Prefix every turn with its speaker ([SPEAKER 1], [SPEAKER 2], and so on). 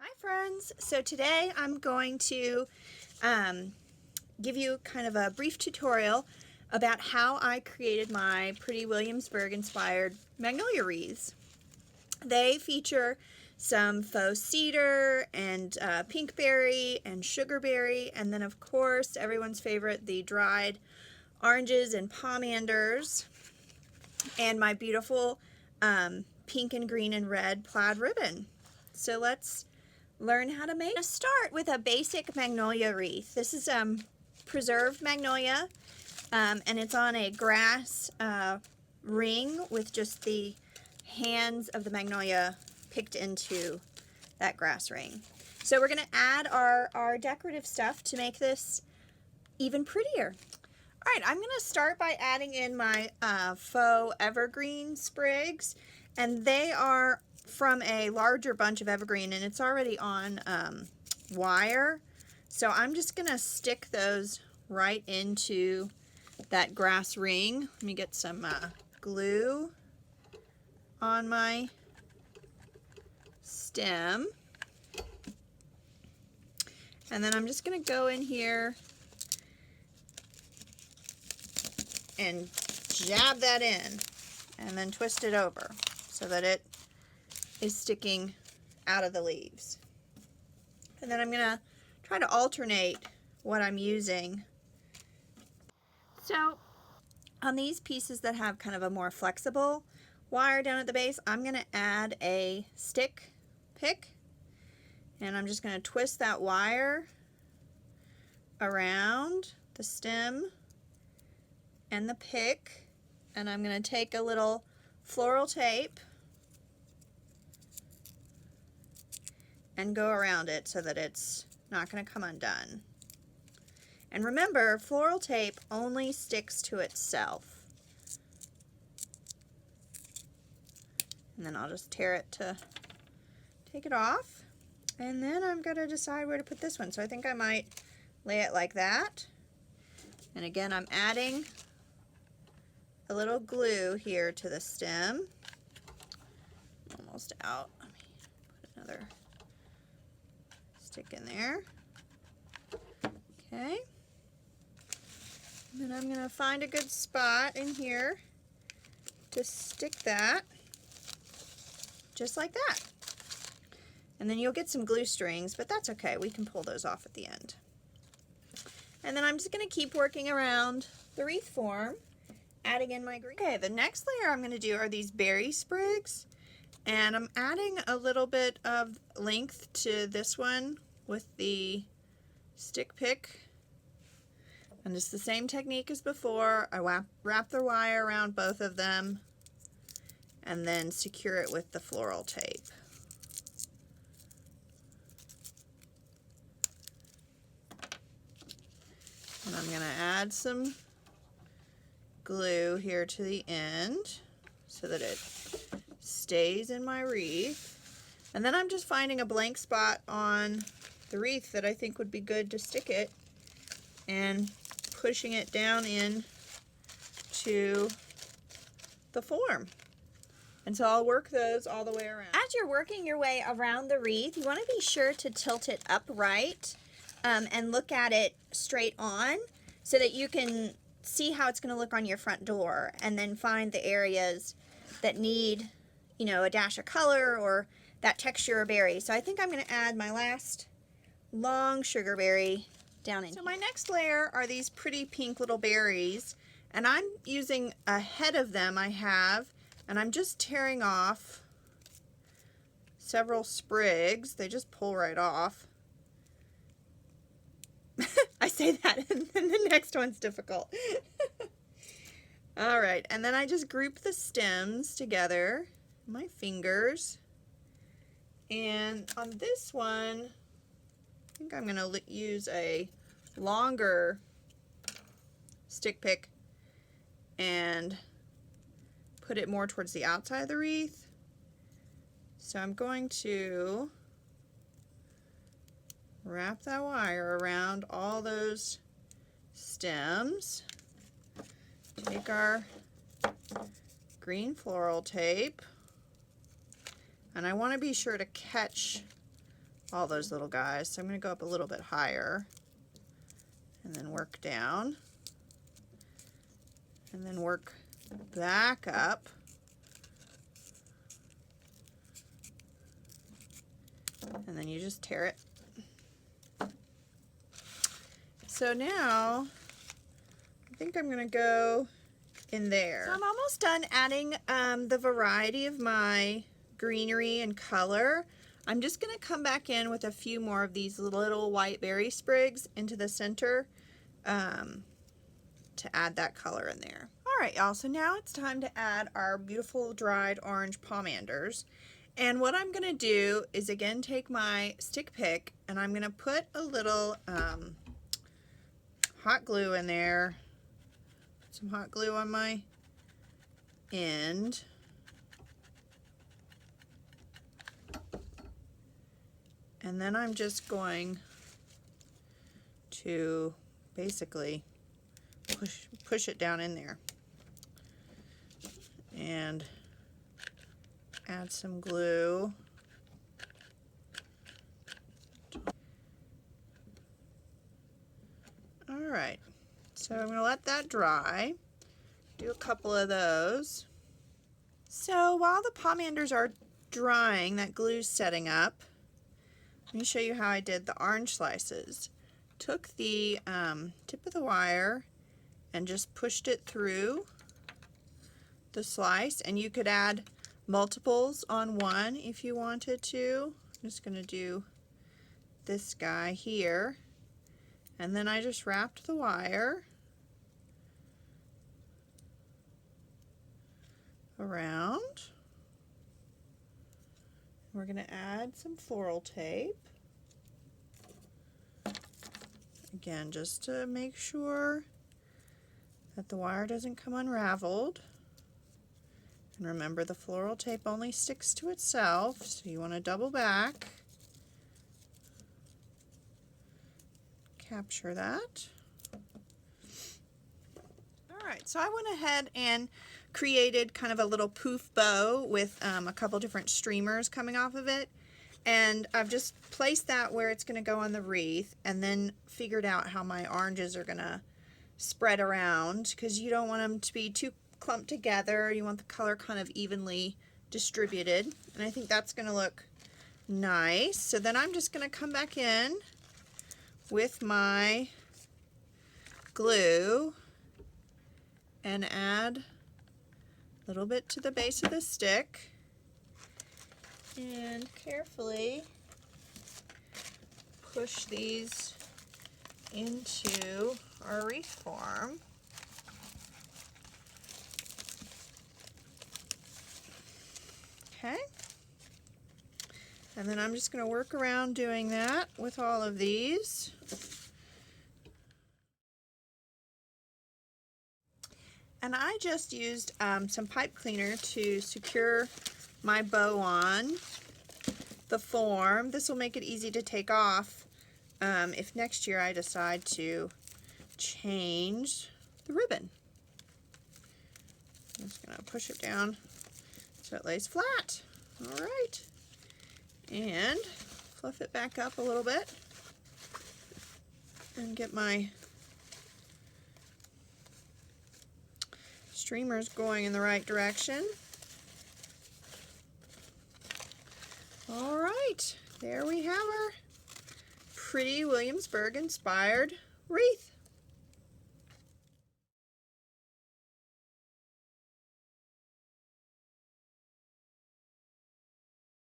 [SPEAKER 1] Hi friends! So today I'm going to give you kind of a brief tutorial about how I created my pretty Williamsburg inspired magnolia wreaths. They feature some faux cedar and pinkberry and sugarberry, and then of course everyone's favorite, the dried oranges and pomanders, and my beautiful pink and green and red plaid ribbon. So let's learn how to make. I'm going to start with a basic magnolia wreath. This is preserved magnolia, and it's on a grass ring with just the hands of the magnolia picked into that grass ring. So we're going to add our decorative stuff to make this even prettier. All right, I'm going to start by adding in my faux evergreen sprigs, and they are from a larger bunch of evergreen, and it's already on wire. So I'm just going to stick those right into that grass ring. Let me get some glue on my stem. And then I'm just going to go in here and jab that in and then twist it over so that it is sticking out of the leaves. And then I'm going to try to alternate what I'm using. So on these pieces that have kind of a more flexible wire down at the base, I'm going to add a stick pick, and I'm just going to twist that wire around the stem and the pick, and I'm going to take a little floral tape and go around it so that it's not going to come undone. And remember, floral tape only sticks to itself. And then I'll just tear it to take it off. And then I'm going to decide where to put this one. So I think I might lay it like that. And again, I'm adding a little glue here to the stem. Almost out. Let me put another stick in there. Okay. And then I'm going to find a good spot in here to stick that, just like that. And then you'll get some glue strings, but that's okay. We can pull those off at the end. And then I'm just going to keep working around the wreath form, adding in my green. Okay, the next layer I'm going to do are these berry sprigs. And I'm adding a little bit of length to this one with the stick pick. And it's the same technique as before. I wrap the wire around both of them and then secure it with the floral tape. And I'm going to add some glue here to the end so that it stays in my wreath. And then I'm just finding a blank spot on the wreath that I think would be good to stick it, and pushing it down in to the form. And so I'll work those all the way around. As you're working your way around the wreath, you want to be sure to tilt it upright and look at it straight on so that you can see how it's going to look on your front door, and then find the areas that need, you know, a dash of color or that texture of berry. So I think I'm going to add my last long sugarberry down in. So my next layer are these pretty pink little berries, and I'm using a head of them I have, and I'm just tearing off several sprigs. They just pull right off. I say that and then the next one's difficult. All right, and then I just group the stems together, my fingers, and on this one, I think I'm going to use a longer stick pick and put it more towards the outside of the wreath. So I'm going to wrap that wire around all those stems. Take our green floral tape, and I want to be sure to catch all those little guys. So I'm going to go up a little bit higher and then work down and then work back up. And then you just tear it. So now I think I'm going to go in there. So I'm almost done adding the variety of my greenery and color. I'm just going to come back in with a few more of these little white berry sprigs into the center to add that color in there. Alright y'all, so now it's time to add our beautiful dried orange pomanders. And what I'm going to do is again take my stick pick and I'm going to put a little hot glue in there. Put some hot glue on my end. And then I'm just going to basically push it down in there and add some glue. Alright, so I'm going to let that dry. Do a couple of those. So while the pomanders are drying, that glue's setting up, let me show you how I did the orange slices. Took the tip of the wire and just pushed it through the slice, and you could add multiples on one if you wanted to. I'm just going to do this guy here, and then I just wrapped the wire around. We're going to add some floral tape. Again, just to make sure that the wire doesn't come unraveled. And remember, the floral tape only sticks to itself, so you want to double back. Capture that. Alright, so I went ahead and created kind of a little poof bow with a couple different streamers coming off of it. And I've just placed that where it's going to go on the wreath, and then figured out how my oranges are going to spread around, because you don't want them to be too clumped together. You want the color kind of evenly distributed, and I think that's going to look nice. So then I'm just going to come back in with my glue and add a little bit to the base of the stick and carefully push these into our wreath form. Okay, and then I'm just going to work around doing that with all of these. And I just used some pipe cleaner to secure my bow on the form. This will make it easy to take off if next year I decide to change the ribbon. I'm just going to push it down so it lays flat. All right, and fluff it back up a little bit and get my streamers going in the right direction. All right, there we have our pretty Williamsburg inspired wreath.